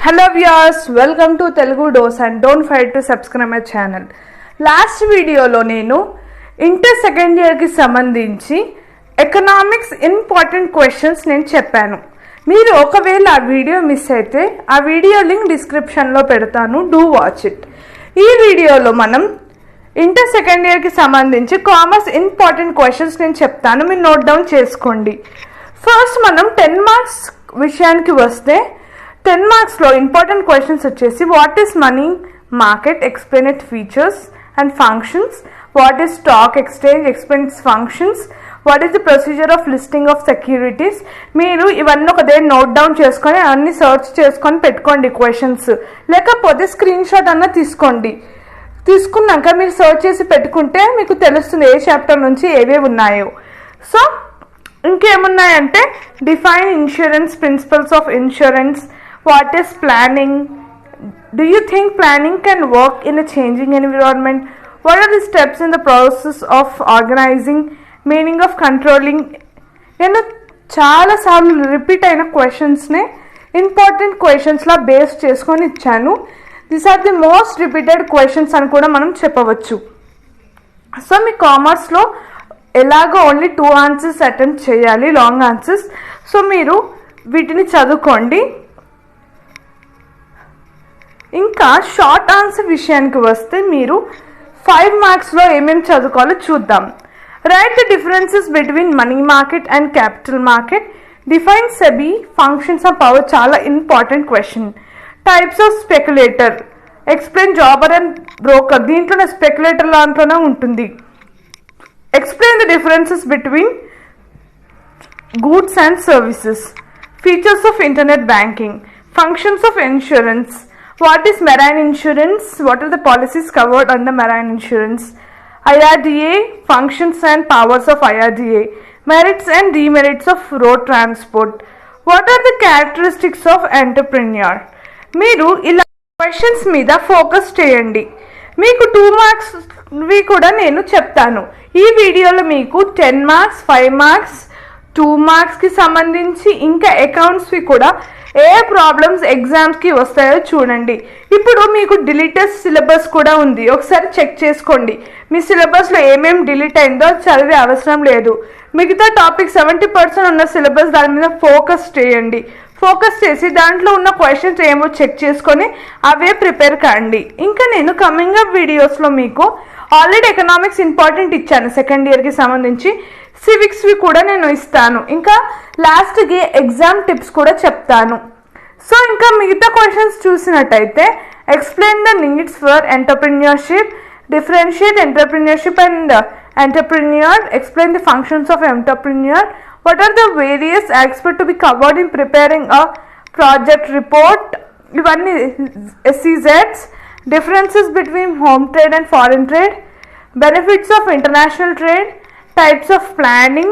Hello viewers, welcome to Telugu Dose and don't forget to subscribe my channel. Last video lo nenu inter second year ki sambandhinchi economics important questions nenu cheppanu. Meer okavela aa video miss aithe aa video link description lo pedtanu, do watch it. Ee video lo manam inter second year కి సంబంధించి commerce important questions నేను చెప్తాను, మీరు note down చేసుకోండి. First మనం 10 marks విషయానికి వస్తే 10 మార్క్స్లో important questions వచ్చేసి what is money market, explain it features and functions, what is stock exchange, explain it's functions, what is the procedure of listing of securities. మీరు ఇవన్నీ ఒక దగ్గర నోట్ డౌన్ చేసుకొని అన్ని సర్చ్ చేసుకొని పెట్టుకోండి క్వశ్చన్స్, లేకపోతే స్క్రీన్ షాట్ అన్న తీసుకోండి. తీసుకున్నాక మీరు సర్చ్ చేసి పెట్టుకుంటే మీకు తెలుస్తుంది ఏ చాప్టర్ నుంచి ఏవేవి ఉన్నాయో. సో ఇంకేమున్నాయంటే define insurance, principles of insurance, what is planning, do you think planning can work in a changing environment, what are the steps in the process of organizing, meaning of controlling. నేను చాలాసార్లు repeat అయిన క్వశ్చన్స్నే important క్వశ్చన్స్లా base చేసుకొని ఇచ్చాను. These are the most repeated questions అని కూడా మనం చెప్పవచ్చు. So మీ కామర్స్లో ఎలాగో ఓన్లీ 2 ఆన్సర్స్ అటెంప్ట్ చేయాలి, లాంగ్ ఆన్సర్స్. సో మీరు వీటిని చదువుకోండి. ఇంకా షార్ట్ ఆన్సర్ విషయానికి వస్తే మీరు 5 మార్క్స్లో ఏమేమి చదువుకోవాలో చూద్దాం. Write the differences between money market and capital market, define SEBI, functions of power, చాలా important question. Types of speculator, explain jobber and broker, దీంట్లోనే స్పెక్యులేటర్ దాంట్లోనే ఉంటుంది. Explain the differences between goods and services, features of internet banking, functions of insurance, what is marine insurance, what are the policies covered under marine insurance, IRDA, functions and powers of IRDA, merits and demerits of road transport, what are the characteristics of entrepreneur. మీరు ఇలా questions మీద focus చేయండి. మీకు 2 మార్క్స్వి కూడా నేను చెప్తాను. ఈ వీడియోలో మీకు 10 మార్క్స్, 5 మార్క్స్, 2 మార్క్స్కి సంబంధించి ఇంకా అకౌంట్స్వి కూడా ఏ ప్రాబ్లమ్స్ ఎగ్జామ్స్కి వస్తాయో చూడండి. ఇప్పుడు మీకు డిలీటెడ్ సిలబస్ కూడా ఉంది, ఒకసారి చెక్ చేసుకోండి. మీ సిలబస్లో ఏమేమి డిలీట్ అయిందో చదివే అవసరం లేదు. మిగతా టాపిక్ 70% ఉన్న సిలబస్ దాని మీద ఫోకస్ చేయండి. ఫోకస్ చేసి దాంట్లో ఉన్న క్వశ్చన్స్ ఏమో చెక్ చేసుకొని అవే ప్రిపేర్ కాండి. ఇంకా నేను కమింగ్ అప్ వీడియోస్లో మీకు ఆల్రెడీ ఎకనామిక్స్ ఇంపార్టెంట్ ఇచ్చాను సెకండ్ ఇయర్కి సంబంధించి, సివిక్స్వి కూడా నేను ఇస్తాను. ఇంకా లాస్ట్కి ఎగ్జామ్ టిప్స్ కూడా చెప్తాను. సో ఇంకా మిగతా క్వశ్చన్స్ చూసినట్టయితే explain the needs for entrepreneurship, differentiate entrepreneurship and entrepreneur, explain the functions of entrepreneur, what are the various aspects to be covered in preparing a project report, ivanni SEZs, differences between home trade and foreign trade, benefits of international trade, types of planning,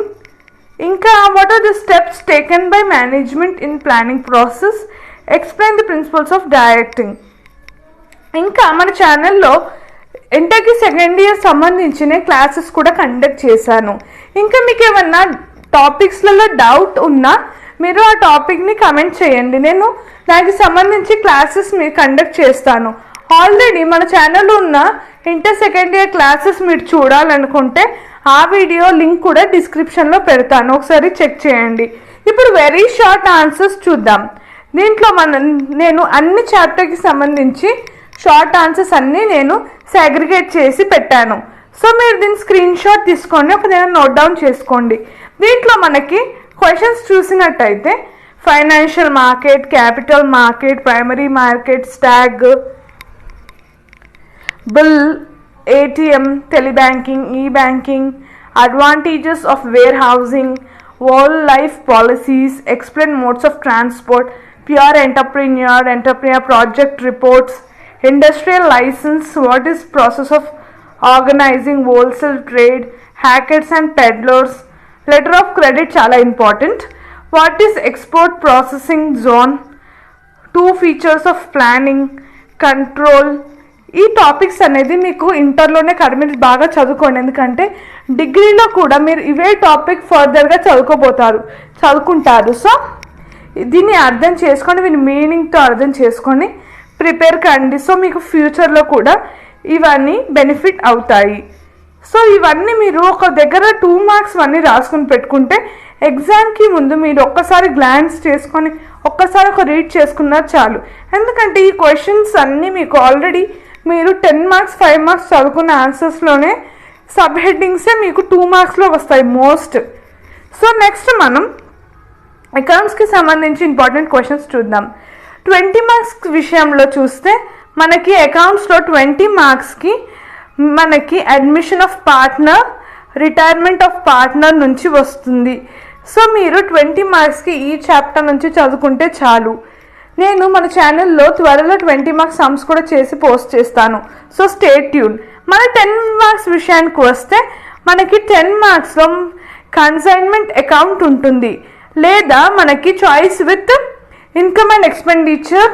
inka what are the steps taken by management in planning process, explain the principles of directing. ఇంకా మన ఛానల్లో ఇంటర్కి second year సంబంధించిన classes కూడా conduct చేశాను. ఇంకా మీకు ఏమన్నా టాపిక్స్లలో doubt ఉన్నా మీరు ఆ టాపిక్ని కమెంట్ చేయండి, నేను దానికి సంబంధించి క్లాసెస్ మీరు కండక్ట్ చేస్తాను. ఆల్రెడీ మన ఛానల్లో ఉన్న ఇంటర్ సెకండ్ ఇయర్ క్లాసెస్ మీరు చూడాలనుకుంటే ఆ వీడియో లింక్ కూడా డిస్క్రిప్షన్లో పెడతాను, ఒకసారి చెక్ చేయండి. ఇప్పుడు వెరీ షార్ట్ ఆన్సర్స్ చూద్దాం. దీంట్లో నేను అన్ని చాప్టర్కి సంబంధించి షార్ట్ ఆన్సర్స్ అన్నీ నేను సాగ్రిగేట్ చేసి పెట్టాను. సో మీరు దీన్ని స్క్రీన్ షాట్ తీసుకోండి, ఒక దగ్గర నోట్ డౌన్ చేసుకోండి. దీంట్లో మనకి క్వశ్చన్స్ చూసినట్టయితే financial market, capital market, primary market, stag, bill, ATM, telebanking, e-banking, advantages of warehousing, world life policies, explain modes of transport, pure entrepreneur project reports, industrial license, what is process of organizing wholesale trade, hackers and peddlers, letter of credit చాలా important, what is export processing zone, 2 features of planning, control. ఈ topics అనేది మీకు ఇంటర్లోనే మీరు బాగా చదువుకోండి, ఎందుకంటే డిగ్రీలో కూడా మీరు ఇవే టాపిక్ ఫర్దర్గా చదువుకుంటారు. సో దీన్ని అర్థం చేసుకోండి, వీని మీనింగ్తో అర్థం చేసుకొని ప్రిపేర్ కండి. సో మీకు ఫ్యూచర్లో కూడా ఇవన్నీ బెనిఫిట్ అవుతాయి. సో ఇవన్నీ మీరు ఒక దగ్గర 2 మార్క్స్ అన్నీ రాసుకుని పెట్టుకుంటే ఎగ్జామ్కి ముందు మీరు ఒక్కసారి గ్లాన్స్ చేసుకొని ఒక్కసారి ఒక రీడ్ చేసుకున్నా చాలు. ఎందుకంటే ఈ క్వశ్చన్స్ అన్నీ మీకు ఆల్రెడీ మీరు 10 మార్క్స్ 5 మార్క్స్ చదువుకున్న ఆన్సర్స్లోనే సబ్ హెడ్డింగ్సే మీకు 2 మార్క్స్లో వస్తాయి మోస్ట్. సో నెక్స్ట్ మనం అకౌంట్స్కి సంబంధించి ఇంపార్టెంట్ క్వశ్చన్స్ చూద్దాం. 20 మార్క్స్ విషయంలో చూస్తే మనకి అకౌంట్స్లో 20 మార్క్స్కి మనకి admission of partner, retirement of partner నుంచి వస్తుంది. సో మీరు 20 మార్క్స్కి ఈ చాప్టర్ నుంచి చదువుకుంటే చాలు. నేను మన ఛానల్లో త్వరలో 20 మార్క్స్ సమ్స్ కూడా చేసి పోస్ట్ చేస్తాను. So stay tune. మన 10 మార్క్స్ విషయానికి వస్తే మనకి 10 మార్క్స్లో కన్సైన్మెంట్ అకౌంట్ ఉంటుంది, లేదా మనకి choice with income and expenditure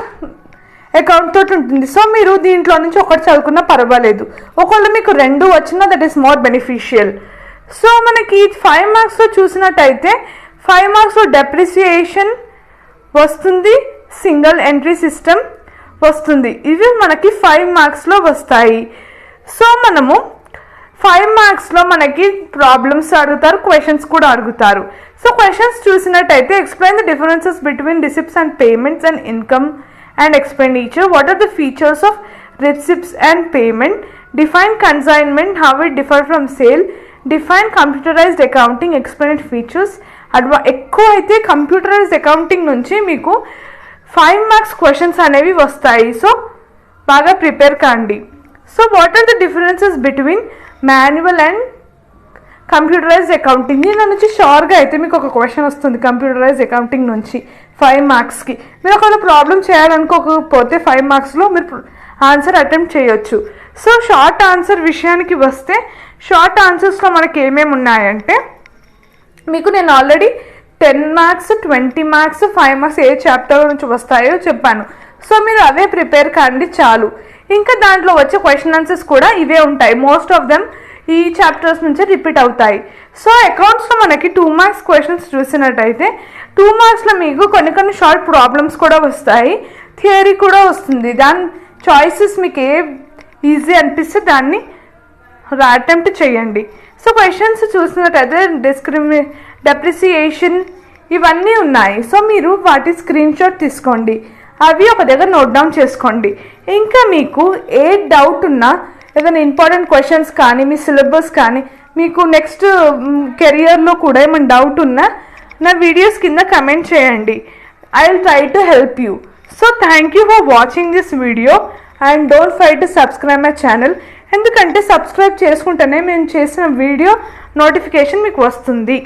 account తోటి ఉంటుంది. సో మీరు దీంట్లో నుంచి ఒకటి చదువుకున్నా పర్వాలేదు. ఒకవేళ మీకు 2 వచ్చినా that is more beneficial. So మనకి 5 మార్క్స్లో చూసినట్టయితే 5 మార్క్స్లో డెప్రిసియేషన్ వస్తుంది, సింగిల్ ఎంట్రీ సిస్టమ్ వస్తుంది. ఇవి మనకి 5 మార్క్స్లో వస్తాయి. సో మనము 5 మార్క్స్లో మనకి ప్రాబ్లమ్స్ అడుగుతారు, క్వశ్చన్స్ కూడా అడుగుతారు. సో క్వశ్చన్స్ చూసినట్టయితే explain the differences between receipts and payments and income and expenditure. What are the features of receipts and payment? Define consignment, how it differ from sale. Define computerized accounting, explain its features. ఎక్కువ అయితే computerised accounting నుంచి మీకు 5 marks questions అనేవి వస్తాయి. So బాగా prepare కాండి. So what are the differences between manual and computerised accounting? దీని నుంచి షోర్గా అయితే మీకు ఒక క్వశ్చన్ వస్తుంది కంప్యూటరైజ్డ్ అకౌంటింగ్ నుంచి 5 మార్క్స్కి. మీరు ఒకవేళ ప్రాబ్లం చేయాలనుకోకపోతే 5 మార్క్స్లో మీరు ఆన్సర్ అటెంప్ట్ చేయొచ్చు. సో షార్ట్ ఆన్సర్ విషయానికి వస్తే షార్ట్ ఆన్సర్స్లో మనకి ఏమేమి ఉన్నాయంటే మీకు నేను ఆల్రెడీ 10 మార్క్స్ 20 మార్క్స్ 5 మార్క్స్ ఏ చాప్టర్ నుంచి వస్తాయో చెప్పాను. సో మీరు అవే ప్రిపేర్ కాండి చాలు. ఇంకా దాంట్లో వచ్చే క్వశ్చన్ ఆన్సర్స్ కూడా ఇవే ఉంటాయి. మోస్ట్ ఆఫ్ దెమ్ ఈ చాప్టర్స్ నుంచి రిపీట్ అవుతాయి. సో అకౌంట్స్లో మనకి 2 మార్క్స్ క్వశ్చన్స్ చూసినట్టయితే 2 మార్క్స్లో మీకు కొన్ని షార్ట్ ప్రాబ్లమ్స్ కూడా వస్తాయి, థియరీ కూడా వస్తుంది. దాని చాయిసెస్ మీకు ఏ ఈజీ అనిపిస్తే దాన్ని అటెంప్ట్ చేయండి. సో క్వశ్చన్స్ చూసినట్టయితే డెప్రిసియేషన్ ఇవన్నీ ఉన్నాయి. సో మీరు వాటి స్క్రీన్ షాట్ తీసుకోండి, అవి ఒక దగ్గర నోట్ డౌన్ చేసుకోండి. ఇంకా మీకు ఏ డౌట్ ఉన్నా, ఏదైనా ఇంపార్టెంట్ క్వశ్చన్స్ కానీ మీ సిలబస్ కానీ మీకు నెక్స్ట్ కెరియర్లో కూడా ఏమైనా డౌట్ ఉన్నా నా వీడియోస్ కింద కమెంట్ చేయండి. I will try to help you. So thank you for watching this video and don't forget to subscribe my channel. ఎందుకంటే సబ్స్క్రైబ్ చేసుకుంటేనే మేము చేసిన వీడియో నోటిఫికేషన్ మీకు వస్తుంది.